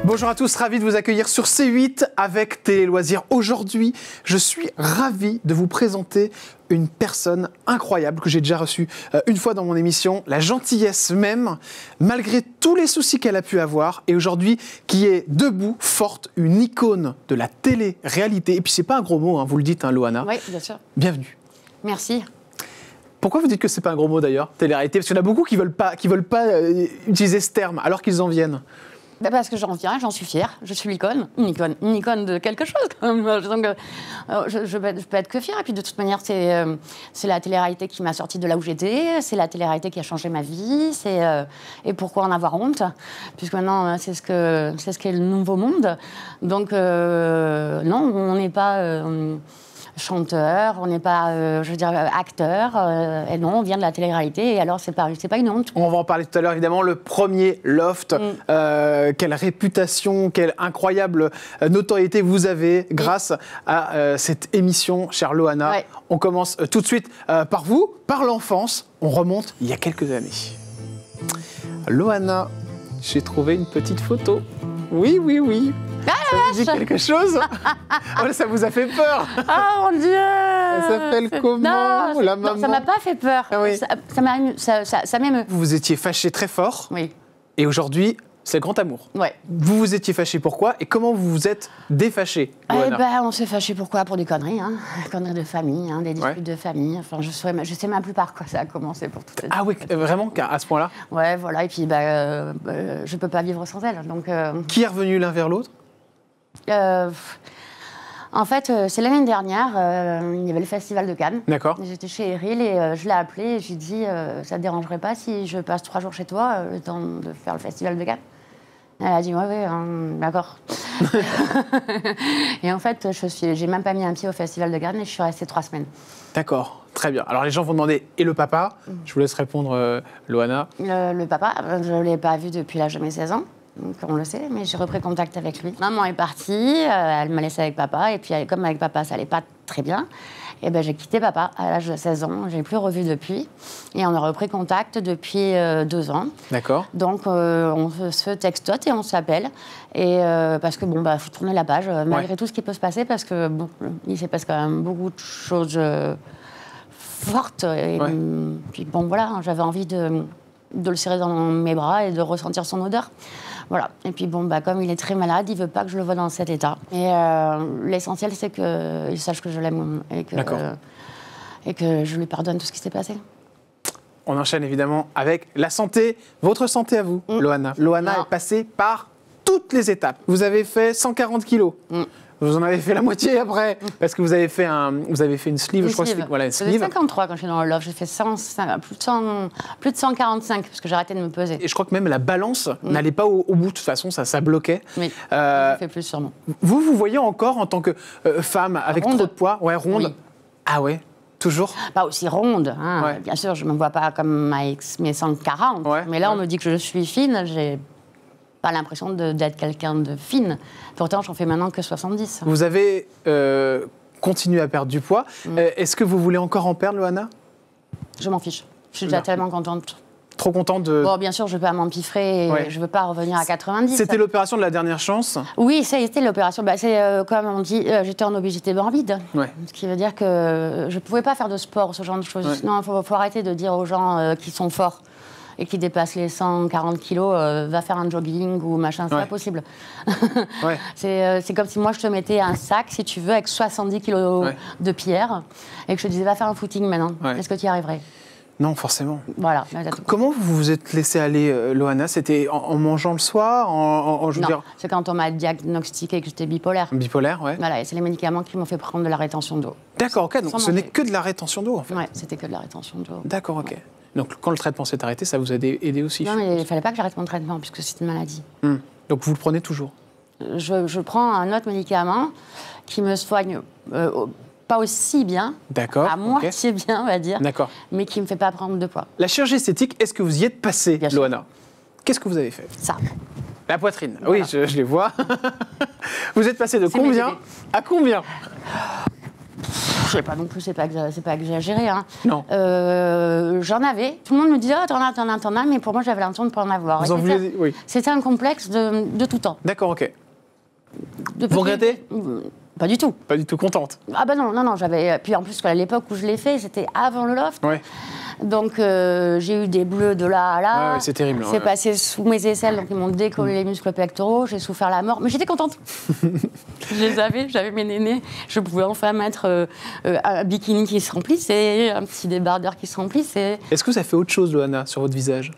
Bonjour à tous, ravi de vous accueillir sur C8 avec Télé Loisirs. Aujourd'hui, je suis ravi de vous présenter une personne incroyable que j'ai déjà reçue une fois dans mon émission, la gentillesse même, malgré tous les soucis qu'elle a pu avoir, et aujourd'hui qui est debout, forte, une icône de la télé-réalité. Et puis c'est pas un gros mot, hein, vous le dites, hein, Loana. Oui, bien sûr. Bienvenue. Merci. Pourquoi vous dites que c'est pas un gros mot d'ailleurs, télé-réalité? Parce qu'il y en a beaucoup qui veulent pas utiliser ce terme alors qu'ils en viennent. Parce que j'en viens, j'en suis fière. Je suis l'icône, une icône de quelque chose. Donc, je peux être que fière. Et puis de toute manière, c'est la télé-réalité qui m'a sortie de là où j'étais. C'est la télé-réalité qui a changé ma vie. Et pourquoi en avoir honte? Puisque maintenant, c'est ce qu'est le nouveau monde. Donc, non, on n'est pas chanteur, on n'est pas, je veux dire, acteur. Et non, on vient de la télé-réalité. Et alors, c'est pas une honte. On va en parler tout à l'heure, évidemment. Le premier Loft, quelle réputation, quelle incroyable notoriété vous avez grâce à cette émission, chère Loana. Ouais. On commence tout de suite par vous, par l'enfance. On remonte il y a quelques années. Loana, j'ai trouvé une petite photo. Oui, oui, oui. Ah, ça vous dit quelque chose? Oh, ça vous a fait peur? Oh mon Dieu! Ça s'appelle comment? Non, la maman? non, ça m'a pas fait peur. Ah oui. Ça m'émeut. Vous vous étiez fâché très fort. Oui. Et aujourd'hui, c'est le grand amour. Ouais. Vous vous étiez fâché pourquoi? Et comment vous vous êtes défâché, Loana? On s'est fâché pourquoi? Pour des conneries, hein. Des conneries de famille, hein, des disputes de famille. Enfin, je sais même plus par quoi ça a commencé pour tout ça. Ah oui, vraiment, à ce point-là? Ouais, voilà. Et puis, je peux pas vivre sans elle. Donc. Qui est revenu l'un vers l'autre? En fait, c'est l'année dernière, il y avait le Festival de Cannes. D'accord. J'étais chez Eril et je l'ai appelée et je lui ai dit ça te dérangerait pas si je passe 3 jours chez toi, le temps de faire le Festival de Cannes? Elle a dit ouais, d'accord. Et en fait, j'ai même pas mis un pied au Festival de Cannes et je suis restée 3 semaines. D'accord, très bien. Alors les gens vont demander, et le papa? Je vous laisse répondre, Loana. Le papa, je ne l'ai pas vu depuis l'âge de mes 16 ans. Donc, on le sait, mais j'ai repris contact avec lui. Maman est partie, elle m'a laissée avec papa, et puis comme avec papa ça allait pas très bien, et ben j'ai quitté papa à l'âge de 16 ans, je l'ai plus revu depuis, et on a repris contact depuis 2 ans. D'accord. Donc on se textote et on s'appelle, et parce que faut tourner la page malgré tout ce qui peut se passer, parce que il s'est passé quand même beaucoup de choses fortes, et puis voilà, j'avais envie de le serrer dans mes bras et de ressentir son odeur. Voilà. Et puis comme il est très malade, il veut pas que je le voie dans cet état. Et l'essentiel, c'est qu'il sache que je l'aime et que je lui pardonne tout ce qui s'est passé. On enchaîne évidemment avec la santé, votre santé à vous, Loana. Loana est passée par toutes les étapes. Vous avez fait 140 kilos. Vous en avez fait la moitié après, parce que vous avez fait une sleeve, je crois. Voilà, une sleeve. J'ai 53 quand je suis dans le Loft. J'ai fait plus de 145 parce que j'ai arrêté de me peser. Et je crois que même la balance n'allait pas au bout. De toute façon, ça bloquait. Oui, je fais plus sûrement. Vous voyez encore en tant que femme avec ronde. trop de poids? Ouais, ronde. Oui. Ah ouais, toujours? Pas aussi ronde. Hein. Ouais. Bien sûr, je ne me vois pas comme mes 140. Ouais. Mais là, on me dit que je suis fine. J'ai pas l'impression d'être quelqu'un de fine. Pourtant, j'en fais maintenant que 70. Vous avez continué à perdre du poids. Est-ce que vous voulez encore en perdre, Loana? Je m'en fiche. Je suis déjà tellement contente. Trop contente de... Bon, bien sûr, je ne veux pas m'empiffrer et je ne veux pas revenir à 90. C'était l'opération de la dernière chance? Oui, ça a été l'opération. C'est comme on dit, j'étais en obésité morbide. Ouais. Ce qui veut dire que je ne pouvais pas faire de sport, ce genre de choses. Ouais. Non, il faut arrêter de dire aux gens qui sont forts et qui dépassent les 140 kilos, va faire un jogging ou machin, c'est pas possible. Ouais. C'est comme si moi je te mettais un sac, si tu veux, avec 70 kilos de pierre, et que je te disais, va faire un footing maintenant. Est-ce que tu y arriverais? Non, forcément. Voilà. Comment vous vous êtes laissé aller, Loana? C'était en mangeant le soir? Non, c'est quand on m'a diagnostiqué que j'étais bipolaire. Bipolaire, ouais. Voilà, et c'est les médicaments qui m'ont fait prendre de la rétention d'eau. D'accord, ok, donc ce n'est que de la rétention d'eau, en fait. Ouais, c'était que de la rétention d'eau. D'accord, ok. Donc quand le traitement s'est arrêté, ça vous a aidé aussi? Non, mais il ne fallait pas que j'arrête mon traitement, puisque c'est une maladie. Donc vous le prenez toujours? Je prends un autre médicament qui me soigne pas aussi bien, à moitié bien, on va dire, mais qui ne me fait pas prendre de poids. La chirurgie esthétique, est-ce que vous y êtes passée, Loana? Qu'est-ce que vous avez fait? Ça. La poitrine, voilà. Oui, je les vois. Vous êtes passée de combien à combien? Je sais pas non plus, c'est pas exagéré. Hein. Non. J'en avais. Tout le monde me disait, oh, t'en as, mais pour moi, j'avais l'impression de ne pas en avoir. Vous en voulez, oui. C'était un complexe de tout temps. D'accord, ok. Vous regrettez? Pas du tout. Pas du tout contente? Ah ben non, j'avais... Puis en plus, à l'époque où je l'ai fait, c'était avant le loft. Ouais. Donc j'ai eu des bleus de là à là. Ouais, c'est terrible. C'est passé sous mes aisselles, donc ils m'ont décollé les muscles pectoraux. J'ai souffert la mort, mais j'étais contente. J'avais mes nénés. Je pouvais enfin mettre un bikini qui se remplissait, un petit débardeur qui se remplissait. Est-ce que ça fait autre chose, Loana, sur votre visage?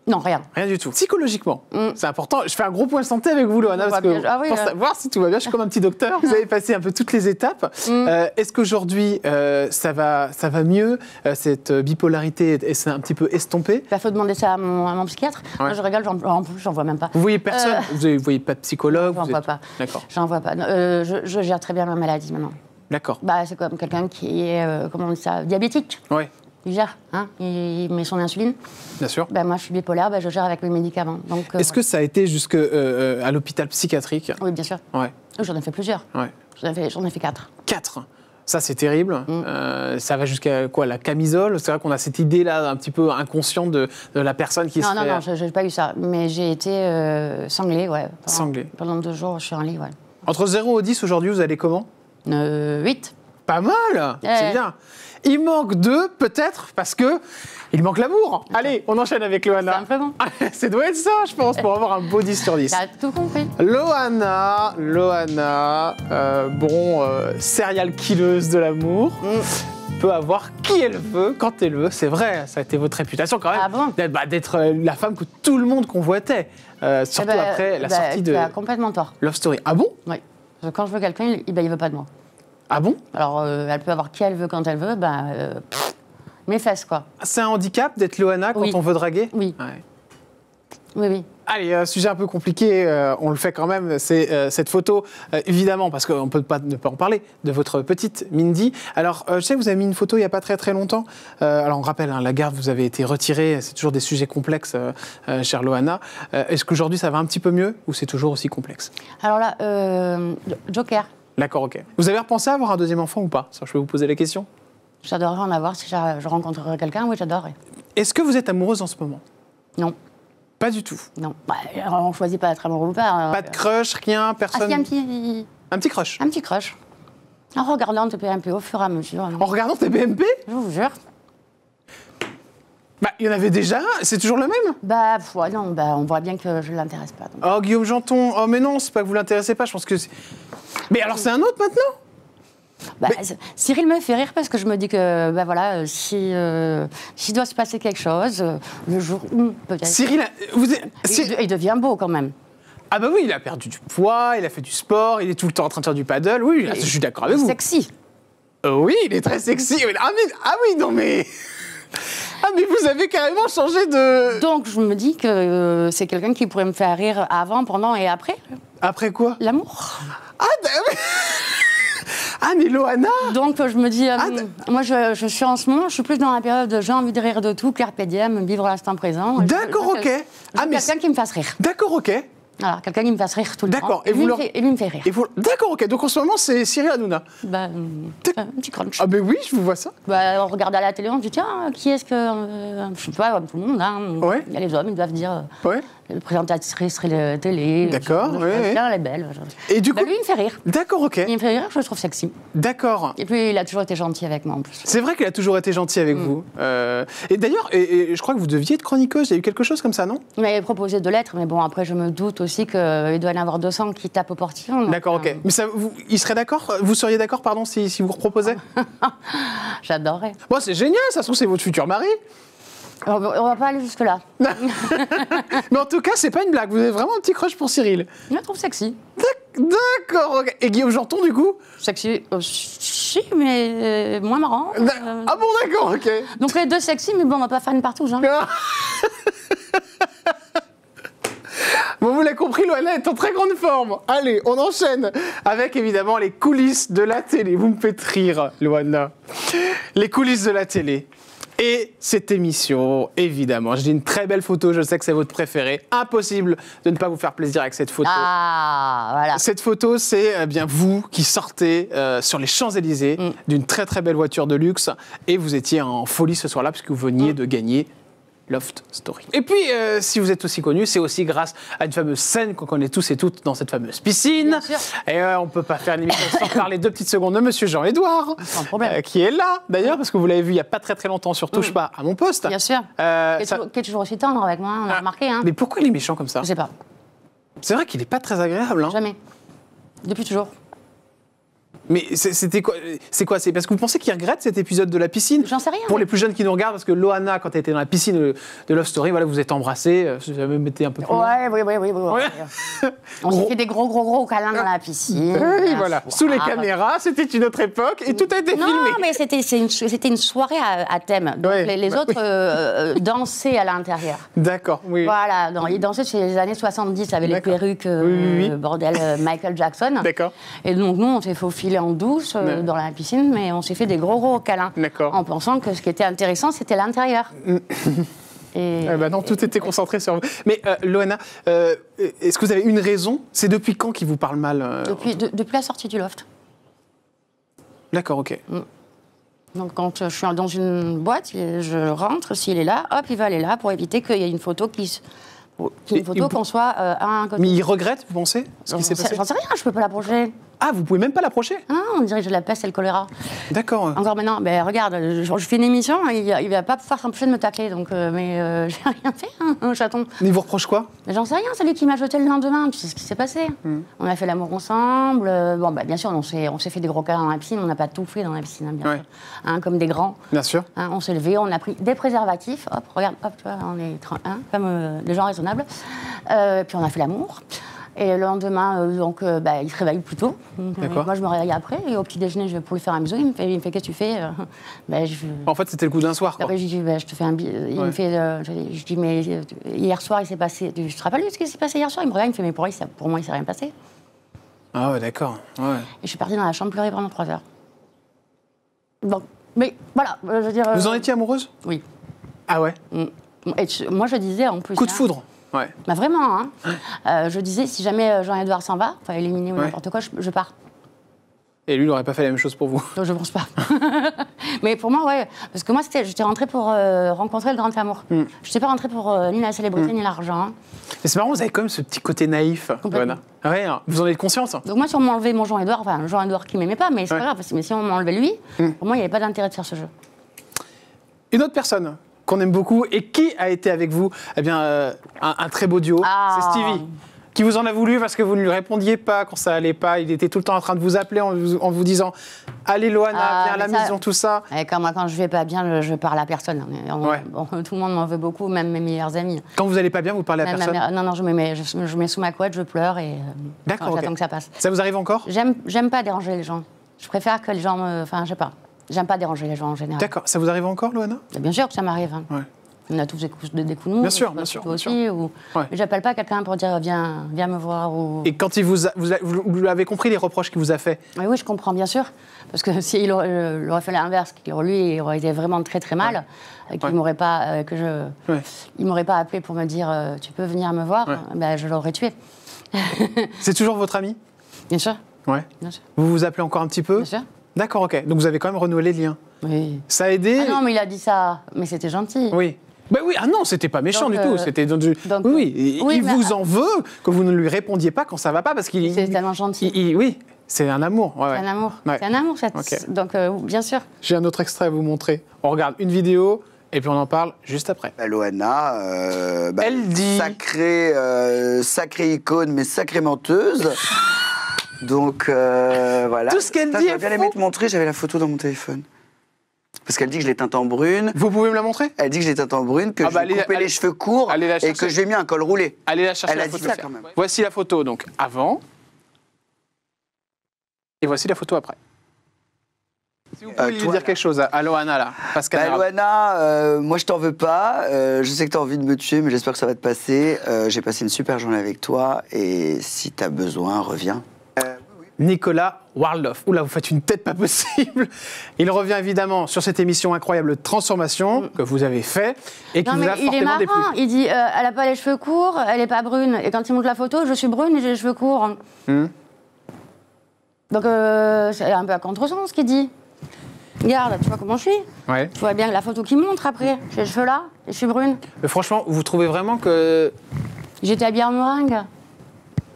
Non, rien. Rien du tout. Psychologiquement, c'est important. Je fais un gros point santé avec vous, Loana, parce que pour savoir si tout va bien, je suis comme un petit docteur. Vous avez passé un peu toutes les étapes. Est-ce qu'aujourd'hui, ça va mieux? Cette bipolarité est un petit peu estompée? Il faut demander ça à mon psychiatre. Ouais. Moi, je rigole, en plus, j'en vois même pas. Vous voyez personne? Vous voyez pas de psychologue? J'en vois pas. D'accord. J'en vois pas. Je gère très bien ma maladie maintenant. D'accord. Bah, c'est comme quelqu'un qui est, comment on dit ça, diabétique. Oui. Il gère, hein, il met son insuline. Bien sûr. Ben, moi, je suis bipolaire, ben, je gère avec mes médicaments. Est-ce que ça a été jusqu'à l'hôpital psychiatrique? Oui, bien sûr. Ouais. J'en ai fait plusieurs. Ouais. J'en ai fait 4. 4. Ça, c'est terrible. Ça va jusqu'à quoi? La camisole? C'est vrai qu'on a cette idée-là, un petit peu inconsciente de la personne qui se fait... Non, je n'ai pas eu ça. Mais j'ai été sanglée, ouais. Sanglée. Pendant 2 jours, je suis en lit, ouais. Entre 0 et 10, aujourd'hui, vous allez comment? 8. Pas mal. C'est bien. Il manque 2, peut-être, parce que il manque l'amour. Allez, on enchaîne avec Loana. Simplement. Ça doit être ça, je pense, pour avoir un beau 10 sur 10. T'as tout compris. Loana, serial killeuse de l'amour, peut avoir qui elle veut, quand elle veut. C'est vrai, ça a été votre réputation quand même. Ah bon? D'être la femme que tout le monde convoitait. Surtout après la sortie de Tu as complètement tort. Love Story. Ah bon? Oui. Quand je veux quelqu'un, il veut pas de moi. Ah bon? Alors, elle peut avoir qui elle veut quand elle veut, mes fesses, quoi. C'est un handicap d'être Loana quand on veut draguer? Oui. Ouais. Oui. Allez, un sujet un peu compliqué, on le fait quand même, c'est cette photo, évidemment, parce qu'on ne peut pas ne pas en parler, de votre petite Mindy. Alors, je sais que vous avez mis une photo il n'y a pas très très longtemps. Alors, on rappelle, la garde, vous avez été retirée, c'est toujours des sujets complexes, chère Loana. Est-ce qu'aujourd'hui, ça va un petit peu mieux ou c'est toujours aussi complexe? Alors là, Joker. D'accord, ok. Vous avez repensé à avoir un deuxième enfant ou pas? Ça, je peux vous poser la question. J'adorerais en avoir si je rencontrerais quelqu'un, oui, j'adorerais. Est-ce que vous êtes amoureuse en ce moment? Non. Pas du tout? Non. On ne choisit pas d'être amoureux ou pas. Pas de crush, rien, personne? Ah si, un petit crush? Un petit crush. En regardant TPMP au fur et à mesure. En regardant TPMP? Je vous jure. Il y en avait déjà un, c'est toujours le même? On voit bien que je ne l'intéresse pas. Donc. Oh, Guillaume Janton, oh mais non, c'est pas que vous l'intéressez pas, je pense que... Mais alors c'est un autre maintenant? Cyril me fait rire parce que je me dis que, s'il doit se passer quelque chose, le jour où, peut-être... Cyril, il devient beau quand même. Ah bah oui, il a perdu du poids, il a fait du sport, il est tout le temps en train de faire du paddle, oui, je suis d'accord avec vous. Sexy. Oui, il est très sexy. Ah oui, non mais... Ah mais vous avez carrément changé de... Donc je me dis que c'est quelqu'un qui pourrait me faire rire avant, pendant et après. Après quoi? L'amour. Ah mais Loana. Donc je me dis, moi je suis en ce moment, je suis plus dans la période de j'ai envie de rire de tout, carpe diem, vivre l'instant présent. D'accord, ok. Quelqu'un qui me fasse rire. D'accord, ok. Alors, quelqu'un qui me fasse rire tout le temps. D'accord. Et lui me fait rire. D'accord, ok. Donc en ce moment, c'est Cyril Hanouna. Un petit crunch. Ah ben oui, je vous vois ça. On regarde à la télé, on se dit, tiens, qui est-ce que... je sais pas, tout le monde, hein. Ouais. Il y a les hommes, ils doivent dire... Ouais. Le présentatrice télé. D'accord, oui. Elle est belle. Et du coup... lui, il me fait rire. D'accord, ok. Il me fait rire, je le trouve sexy. D'accord. Et puis, il a toujours été gentil avec moi, en plus. C'est vrai qu'il a toujours été gentil avec vous. Et d'ailleurs, je crois que vous deviez être chroniqueuse. Il y a eu quelque chose comme ça, non? Il m'avait proposé de l'être, mais bon, après, je me doute aussi qu'il doit y en avoir 200 qui tapent au portillon. D'accord, ok. Mais ça, il serait d'accord? Vous seriez d'accord, pardon, si vous reproposez? J'adorerais. Bon, c'est génial, ça se trouve, c'est votre futur mari. On va pas aller jusque-là. Mais en tout cas, c'est pas une blague. Vous avez vraiment un petit crush pour Cyril. Je le trouve sexy. D'accord, ok. Et Guillaume Janton, du coup? Sexy, si, mais moins marrant. Ah bon, d'accord, ok. Donc les deux sexy, mais bon, on va pas faire une partouche. Hein. Bon, vous l'avez compris, Loana est en très grande forme. Allez, on enchaîne avec, évidemment, les coulisses de la télé. Vous me faites rire, Loana. Les coulisses de la télé. Et cette émission, évidemment, j'ai une très belle photo, je sais que c'est votre préférée. Impossible de ne pas vous faire plaisir avec cette photo. Ah, voilà. Cette photo, c'est bien vous qui sortez sur les Champs-Élysées d'une très très belle voiture de luxe et vous étiez en folie ce soir-là puisque vous veniez de gagner Loft Story. Et puis, si vous êtes aussi connu, c'est aussi grâce à une fameuse scène qu'on connaît tous et toutes dans cette fameuse piscine. Bien sûr. Et on ne peut pas faire une émission sans parler 2 petites secondes de Monsieur Jean-Édouard, Sans problème. qui est là, d'ailleurs, parce que vous l'avez vu il n'y a pas très très longtemps sur Touche pas à mon poste. Bien sûr. Qui est toujours aussi tendre avec moi, on a remarqué. Hein. Mais pourquoi il est méchant comme ça? Je sais pas. C'est vrai qu'il n'est pas très agréable. Hein. Jamais. Depuis toujours. Mais c'était quoi? C'est quoi? C'est parce que vous pensez qu'il regrette cet épisode de la piscine? J'en sais rien. Pour les plus jeunes qui nous regardent, parce que Loana, quand elle était dans la piscine de Love Story, voilà, vous êtes embrassés. Vous avez même été un peu plus loin. Oui. On s'est fait des gros câlins dans la piscine. Oui, voilà. Sous les caméras, c'était une autre époque et tout a été filmé. Non, mais c'était une soirée à thème. Donc Ouais. les autres dansaient à l'intérieur. D'accord, oui. Voilà, ils dansaient chez les années 70 avec les D'accord. perruques, Oui. bordel, Michael Jackson. D'accord. Et donc nous, on s'est faufilés en douce dans la piscine, mais on s'est fait des gros câlins. D'accord. En pensant que ce qui était intéressant, c'était l'intérieur. Et Non, tout était concentré sur vous. Mais Loana, est-ce que vous avez une raison? C'est depuis quand qu'il vous parle mal depuis la sortie du loft. D'accord, ok. Donc quand je suis dans une boîte, je rentre, s'il est là, hop, il va aller là pour éviter qu'il y ait une photo qu'on soit à un côté. Mais il regrette, vous pensez, ce qui s'est passé? J'en sais rien, je peux pas l'approcher. Ah, vous pouvez même pas l'approcher? Ah, on dirait que j'ai la peste et le choléra. D'accord. Encore maintenant, ben, regarde, je fais une émission, il va pas pouvoir s'empêcher de me tacler, donc, mais j'ai rien fait, un chaton. Mais il vous reproche quoi? Mais j'en sais rien, c'est lui qui m'a jeté le lendemain, tu sais ce qui s'est passé. On a fait l'amour ensemble, bon, bah, bien sûr, on s'est fait des gros câlins dans la piscine, on n'a pas tout fait dans la piscine, hein, bien sûr. Hein, comme des grands. Bien sûr. Hein, on s'est levé, on a pris des préservatifs, hop, regarde, hop, tu vois, on est comme des gens raisonnables. Puis on a fait l'amour. Et le lendemain, il se réveille plus tôt. Moi, je me réveille après. Et au petit déjeuner, je vais pour lui faire un bisou. Il me fait qu'est-ce que tu fais? En fait, c'était le coup d'un soir, quoi. Après, je dis, je te fais un bisou. Il me fait, je dis, mais hier soir, il s'est passé. Tu te rappelles ce qui s'est passé hier soir? Il me regarde, il me fait, mais pour moi, il s'est rien passé. Ah ouais, d'accord. Ouais. Et je suis partie dans la chambre pleurer pendant 3 heures. Donc, mais voilà, je veux dire. Vous en étiez amoureuse? Oui. Ah ouais. Et moi, je disais en plus. Coup de foudre. Ouais. Bah vraiment, hein. Je disais, si jamais Jean-Édouard s'en va, enfin éliminer ou n'importe quoi, je pars. Et lui, il n'aurait pas fait la même chose pour vous? Donc je pense pas. Mais pour moi, ouais. Parce que moi, j'étais rentrée pour rencontrer le grand amour. Je n'étais pas rentrée pour ni la célébrité, ni l'argent. Hein. Mais c'est marrant, vous avez quand même ce petit côté naïf, Loana. Ouais, vous en avez conscience? Donc moi, si on m'enlevait mon Jean-Édouard, enfin Jean-Édouard qui m'aimait pas, mais c'est pas grave, mais si on m'enlevait lui, pour moi, il n'y avait pas d'intérêt de faire ce jeu. Une autre personne qu'on aime beaucoup et qui a été avec vous, eh bien, un très beau duo, c'est Stevie. Qui vous en a voulu parce que vous ne lui répondiez pas quand ça allait pas. Il était tout le temps en train de vous appeler en vous disant « Allez, Loana, viens à la maison, tout ça. » Et quand je vais pas bien, je parle à personne. Tout le monde m'en veut beaucoup, même mes meilleurs amis. Quand vous allez pas bien, vous parlez à personne? Non, je me mets sous ma couette, je pleure et j'attends que ça passe. Ça vous arrive encore? J'aime pas déranger les gens. Je préfère que les gens me... Enfin, je sais pas. J'aime pas déranger les gens en général. D'accord. Ça vous arrive encore, Loana? Bien sûr que ça m'arrive. Hein. Ouais. On a tous des coups de mou. Bien sûr, bien sûr. Toi aussi. Mais j'appelle pas quelqu'un pour dire viens me voir. Et quand vous avez compris les reproches qu'il vous a fait? Oui, je comprends, bien sûr. Parce que s'il aurait fait l'inverse, lui, il aurait été vraiment très très mal, qu'il m'aurait pas, il m'aurait pas appelé pour me dire tu peux venir me voir, je l'aurais tué. C'est toujours votre ami? Bien sûr. Ouais. Bien sûr. Vous vous appelez encore un petit peu? Bien sûr. D'accord, ok. Donc vous avez quand même renoué les liens? Oui. Ça a aidé? Ah non, mais il a dit ça. Mais c'était gentil. Oui. Ben oui, ah non, c'était pas méchant du tout. C'était il vous en veut que vous ne lui répondiez pas quand ça va pas parce qu'il. C'est tellement gentil. Oui, c'est un amour. C'est un amour. Ouais. C'est un amour, donc bien sûr. J'ai un autre extrait à vous montrer. On regarde une vidéo et puis on en parle juste après. Loana, elle dit sacrée icône, mais sacrée menteuse. Donc voilà. Tout ce qu'elle dit. J'aurais bien aimé te montrer. J'avais la photo dans mon téléphone. Parce qu'elle dit que je l'ai teinte en brune. Vous pouvez me la montrer? Elle dit que je l'ai teinte en brune, que je vais couper les cheveux courts et que je vais mis un col roulé. Allez la chercher. Elle a dit ça quand même. Voici la photo donc avant. Et voici la photo après. Si vous pouvez lui dire quelque chose à Loana là. Loana, moi je t'en veux pas. Je sais que tu as envie de me tuer, mais j'espère que ça va te passer. J'ai passé une super journée avec toi et si tu as besoin, reviens. Nicolas Waldhoff. Oula, vous faites une tête pas possible. Il revient évidemment sur cette émission incroyable Transformation que vous avez fait et qui Non, vous mais a il est fortement marrant. déplu. Il dit elle a pas les cheveux courts, elle est pas brune. Et quand il montre la photo, je suis brune et j'ai les cheveux courts. Donc c'est un peu à contresens ce qu'il dit. Regarde, tu vois comment je suis. Ouais. Tu vois bien la photo qu'il montre après. J'ai les cheveux là et je suis brune. Mais franchement, vous trouvez vraiment que... J'étais habillée en meringue.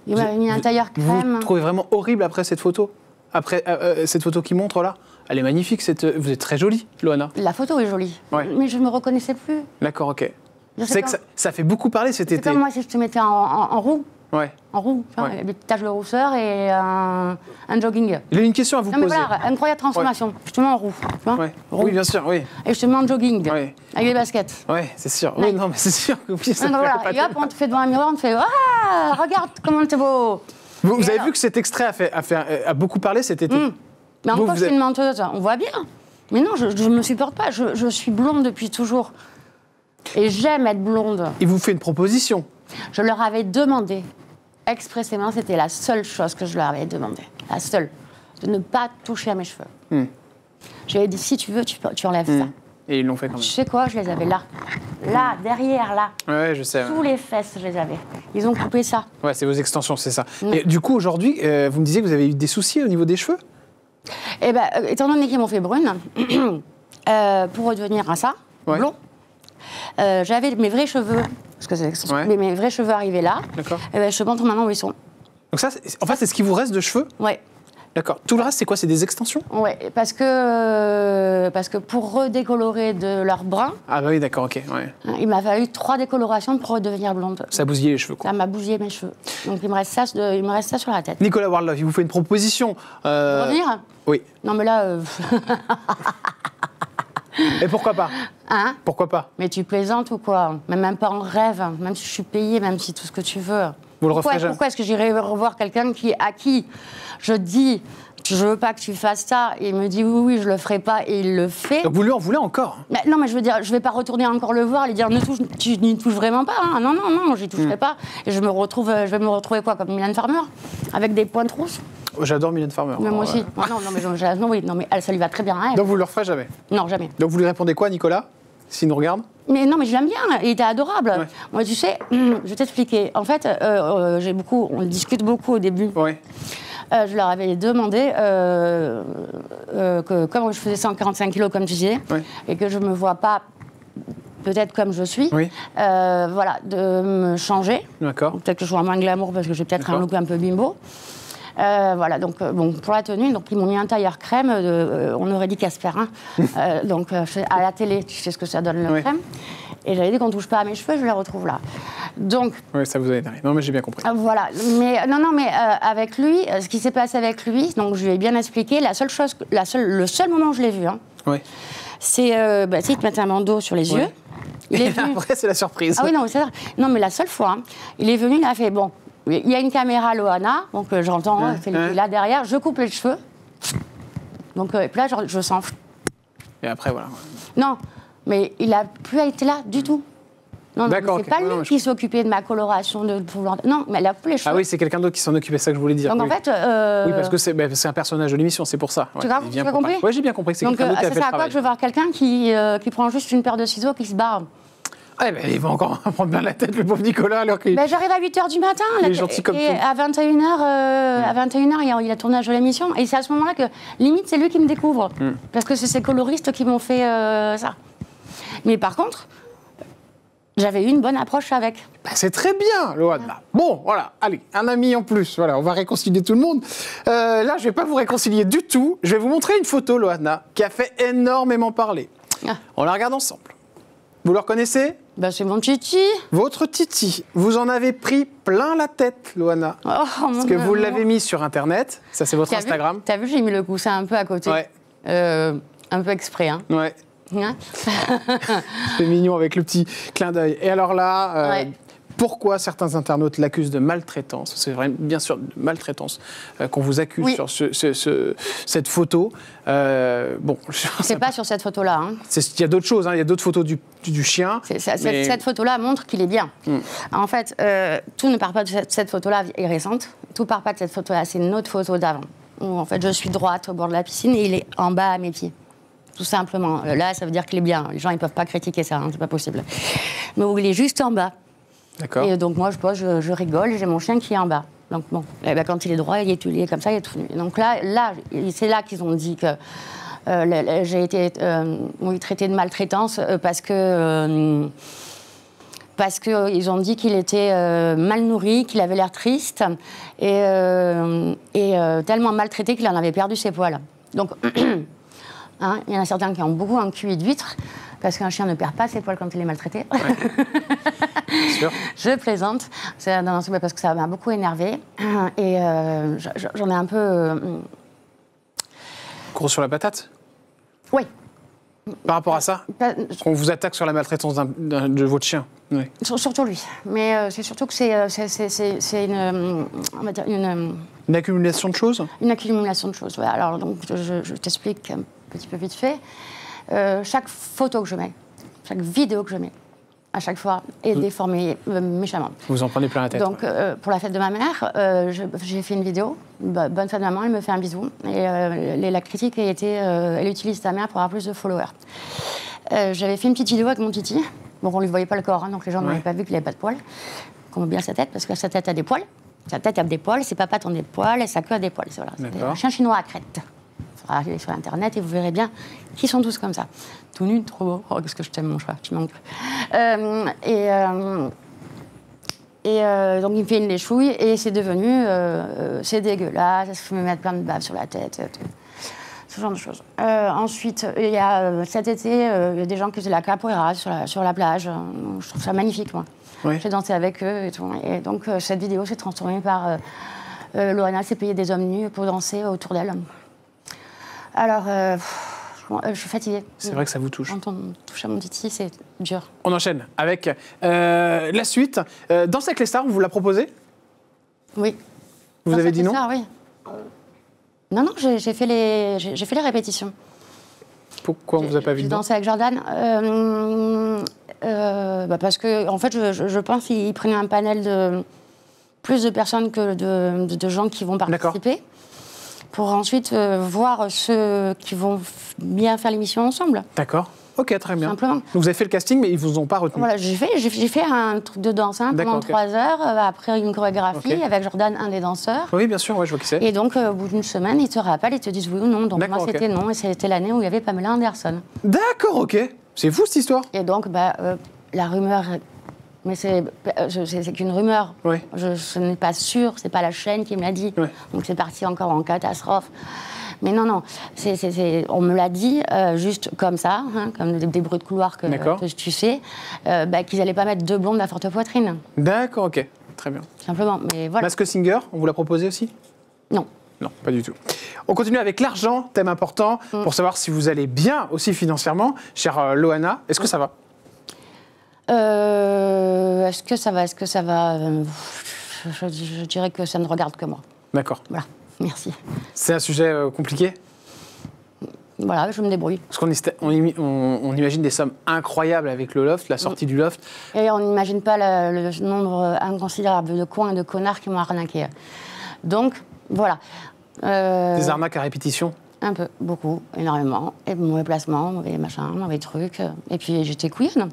Il m'avait mis un tailleur crème. Vous trouvez vraiment horrible après cette photo? Après cette photo qui montre là? Elle est magnifique, vous êtes très jolie, Loana. La photo est jolie. Ouais. Mais je ne me reconnaissais plus. D'accord, ok. Je sais C'est pas. que ça fait beaucoup parler cet C'est été. comme moi si je te mettais en roux. Ouais. En roux, tu vois, Ouais. des taches de rousseur et un jogging. J'ai une question à vous Non mais poser. voilà, incroyable transformation. Je te mets en roux, tu vois, Ouais. roux. Oui, bien sûr, oui. Et je te mets en jogging, Ouais. avec des baskets. Ouais, c'est sûr. Ouais. Oui, non, mais c'est sûr que oui, ça Donc, fait voilà. pas Et hop, tellement. on te fait devant un miroir, on te fait ah, regarde comment t'es beau. Vous Et avez alors vu que cet extrait a beaucoup parlé cet été. Mais Vous, encore, vous je suis êtes- une menteuse, on voit bien. Mais non, je ne me supporte pas. Je suis blonde depuis toujours. Et j'aime être blonde. Il vous fait une proposition. Je leur avais demandé, expressément, c'était la seule chose que je leur avais demandé. La seule. De ne pas toucher à mes cheveux. J'avais dit, si tu veux, tu enlèves ça. Et ils l'ont fait quand Tu même. sais quoi, je les avais là. Là, derrière, là. Ouais, je sais. Sous les fesses, je les avais. Ils ont coupé ça. Ouais, c'est vos extensions, c'est ça. Et du coup, aujourd'hui, vous me disiez que vous avez eu des soucis au niveau des cheveux? Eh bien, étant donné qu'ils m'ont fait brune, pour redevenir à ça, Ouais. blond, j'avais mes vrais cheveux, parce que Ouais. mes vrais cheveux arrivaient là. D'accord. Eh ben, je te montre maintenant où ils sont. Donc ça, en fait, c'est ce qui vous reste de cheveux? Ouais. D'accord. Tout le reste, c'est quoi? C'est des extensions? Ouais, parce que pour redécolorer de leur brun, Ah bah oui, d'accord, ok. Ouais. il m'a fallu 3 décolorations pour redevenir blonde. Ça bousillait les cheveux, quoi. Ça m'a bousillé mes cheveux. Donc il me reste ça sur la tête. Nicolas Waldhoff, il vous fait une proposition. Revenir Oui. Non mais là, Et pourquoi pas? hein? Pourquoi pas? Mais tu plaisantes ou quoi? Mais même pas en rêve, même si je suis payée, même si tout ce que tu veux. Vous le referez jamais? Pourquoi est-ce que j'irais revoir quelqu'un à qui je dis je veux pas que tu fasses ça et il me dit oui, je le ferai pas et il le fait. Donc vous lui en voulez encore? Mais non, mais je veux dire, je vais pas retourner encore le voir et lui dire tu n'y touches vraiment pas. Hein. Non, j'y toucherai pas. Et je vais me retrouver quoi, comme Mylène Farmer, avec des pointes rousses. Oh, j'adore Mylène Farmer. Mais moi Ouais. aussi. Non, mais elle, ça lui va très bien. Hein. Donc vous le referez jamais? Non, jamais. Donc vous lui répondez quoi, Nicolas? S'il nous regarde? Mais non, mais je l'aime bien, il était adorable. Ouais. Moi, tu sais, je vais t'expliquer. En fait, on discute beaucoup au début. Oui. Je leur avais demandé que, comme je faisais 145 kilos, comme tu disais, Ouais. et que je ne me vois pas peut-être comme je suis, Oui. voilà, de me changer. D'accord. Peut-être que je sois moins glamour parce que j'ai peut-être un D'accord. look un peu bimbo. Voilà, donc bon, pour la tenue, donc ils m'ont mis un tailleur crème, on aurait dit Casper, hein. Donc à la télé, tu sais ce que ça donne le Oui. crème. Et j'avais dit qu'on ne touche pas à mes cheveux, je les retrouve là. Donc Oui, ça vous a énervé. Non, mais j'ai bien compris. voilà, mais avec lui, ce qui s'est passé avec lui, donc je lui ai bien expliqué, le seul moment où je l'ai vu, hein, Oui. c'est il te mettait un bandeau sur les Ouais. yeux. Il est Et venu. après, c'est la surprise. Ah oui, non, c'est ça. Non, mais la seule fois, hein, il est venu, il a fait bon. Il y a une caméra Loana, donc j'entends, Ouais, c'est lui ouais. là derrière, je coupe les cheveux. Donc et puis là, je sens. Et après, voilà. Non, mais il n'a plus été là du tout. Non, D'accord, c'est ok. pas Non, lui non, je qui s'occupait de ma coloration de non, mais elle a coupé les cheveux. Ah oui, c'est quelqu'un d'autre qui s'en occupait, c'est ça que je voulais dire. Donc oui. en fait, Oui, parce que c'est un personnage de l'émission, c'est pour ça. Ouais, Tu as il vient compris Oui, j'ai bien compris que c'est donc quelqu'un d'autre qui a ça fait sert le à quoi travail. que je veux voir quelqu'un qui prend juste une paire de ciseaux qui se barre? Ah, ben, il va encore prendre bien la tête, le pauvre Nicolas, alors qu'il... Ben, j'arrive à 8h du matin. Il est gentil comme et tout. à 21h, il y a le tournage de l'émission. Et c'est à ce moment-là que, limite, c'est lui qui me découvre. Parce que c'est ces coloristes qui m'ont fait ça. Mais par contre, j'avais eu une bonne approche avec. Ben, c'est très bien, Loana. Bon, voilà, allez, un ami en plus. Voilà, on va réconcilier tout le monde. Là, je ne vais pas vous réconcilier du tout. Je vais vous montrer une photo, Loana, qui a fait énormément parler. Ah. On la regarde ensemble. Vous le reconnaissez? Ben, c'est mon titi. Votre Titi. Vous en avez pris plein la tête, Loana. Oh, mon Parce que vous amour. l'avez mis sur Internet. Ça, c'est votre T'as Instagram. T'as vu, j'ai mis le coussin un peu à côté. Ouais. Un peu exprès, hein. Ouais. Hein C'est mignon avec le petit clin d'œil. Et alors là, Ouais. pourquoi certains internautes l'accusent de maltraitance. C'est vrai, bien sûr, de maltraitance qu'on vous accuse sur cette photo. Bon, c'est pas sur cette photo-là. Hein. Il y a d'autres choses, hein. Il y a d'autres photos du chien. Cette photo-là montre qu'il est bien. En fait, tout ne part pas de cette photo-là, est récente. Tout part pas de cette photo-là. C'est une autre photo d'avant. Où en fait, je suis droite au bord de la piscine et il est en bas à mes pieds. Tout simplement. Là, ça veut dire qu'il est bien. Les gens, ils peuvent pas critiquer ça, hein, c'est pas possible. Mais où il est juste en bas. D'accord. Et donc, moi, je rigole, j'ai mon chien qui est en bas. Donc, bon, et ben, quand il est droit, il est comme ça, il est tout nu. Donc là c'est là qu'ils ont dit que j'ai été traitée de maltraitance parce qu'ils ont dit qu'il était mal nourri, qu'il avait l'air triste et tellement maltraité qu'il en avait perdu ses poils. Donc, hein, il y en a certains qui ont beaucoup un QI d'huître, parce qu'un chien ne perd pas ses poils quand il est maltraité. Ouais. Sûr. Je plaisante, parce que ça m'a beaucoup énervée. Et j'en ai un peu... Gros sur la patate ? Oui. Par rapport à ça, qu'on vous attaque sur la maltraitance de votre chien. Oui. Surtout lui. Mais c'est surtout que c'est on va dire une accumulation de choses. Une accumulation de choses. Ouais. Alors donc je t'explique un petit peu vite fait. Chaque photo que je mets, chaque vidéo que je mets, à chaque fois, est déformée méchamment. Vous en prenez plein la tête. Donc, pour la fête de ma mère, j'ai fait une vidéo. Bonne fête de maman, elle me fait un bisou. Et la critique a été elle utilise ta mère pour avoir plus de followers. J'avais fait une petite vidéo avec mon titi. Bon, on ne lui voyait pas le corps, hein, donc les gens n'avaient pas vu qu'il n'avait pas de poils. Qu'on voit bien sa tête, parce que sa tête a des poils. Sa tête a des poils, ses papates ont des poils, et sa queue a des poils. Voilà. C'est un chien chinois à crête. Il faudra aller sur Internet et vous verrez bien qu'ils sont tous comme ça. Tout nus, trop beau. Oh, qu'est-ce que je t'aime, mon chat, tu manques. Donc, il me fait une léchouille et c'est devenu... c'est dégueulasse, ça me met plein de bave sur la tête. Ce genre de choses. Ensuite, il y a, cet été, il y a des gens qui faisaient la capoeira sur la plage. Je trouve ça magnifique, moi. Oui. J'ai dansé avec eux et tout. Et donc, cette vidéo s'est transformée par... Loana s'est payée des hommes nus pour danser autour d'elle. Alors, je suis fatiguée. C'est vrai que ça vous touche. Quand on touche à mon titi, c'est dur. On enchaîne avec la suite. Dans Avec les stars, on vous l'a proposé ? Oui. Vous avez dit non ? Stars, oui. Non, j'ai fait les répétitions. Pourquoi on ne vous a pas vu dedans ? J'ai dansé dedans ? avec Jordan. Parce que, en fait, je pense qu'il prenait un panel de plus de personnes que de gens qui vont participer. D'accord. Pour ensuite voir ceux qui vont bien faire l'émission ensemble. D'accord. Ok, très bien. Simplement. Donc vous avez fait le casting, mais ils vous ont pas retenu. Voilà, j'ai fait un truc de danse pendant 3 heures, après une chorégraphie avec Jordan, un des danseurs. Oui, bien sûr, ouais, je vois qui c'est. Et donc, au bout d'une semaine, ils te rappellent, ils te disent oui ou non. Donc moi, c'était non, et c'était l'année où il y avait Pamela Anderson. D'accord, ok. C'est fou cette histoire. Et donc, la rumeur... Mais c'est qu'une rumeur. Oui. Je n'ai pas sûr, c'est pas la chaîne qui me l'a dit. Oui. Donc c'est parti encore en catastrophe. Mais non, on me l'a dit juste comme ça, comme des bruits de couloir que tu sais, qu'ils n'allaient pas mettre 2 blondes à forte poitrine. D'accord, ok. Très bien. Simplement, mais voilà. Mask Singer, on vous l'a proposé aussi ? Non. Non, pas du tout. On continue avec l'argent, thème important, pour savoir si vous allez bien aussi financièrement. Chère Loana, est-ce que ça va ? Est-ce que ça va je dirais que ça ne regarde que moi. D'accord. Voilà, merci. C'est un sujet compliqué ? Voilà, je me débrouille. Parce qu'on imagine des sommes incroyables avec le loft, la sortie du loft. Et on n'imagine pas le nombre inconsidérable de cons et de connards qui m'ont arnaqué. Donc, voilà. Des arnaques à répétition ? Un peu, beaucoup, énormément. Et mauvais placements, mauvais machins, mauvais trucs. Et puis j'étais queen.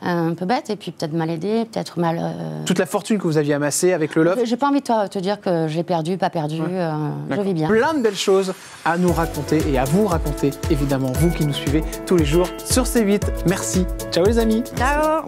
Un peu bête, et puis peut-être mal aidée, peut-être mal... Toute la fortune que vous aviez amassée avec le loft. J'ai pas envie de te dire que j'ai perdu, pas perdu, je vis bien. Plein de belles choses à nous raconter et à vous raconter, évidemment, vous qui nous suivez tous les jours sur C8. Merci. Ciao les amis. Ciao.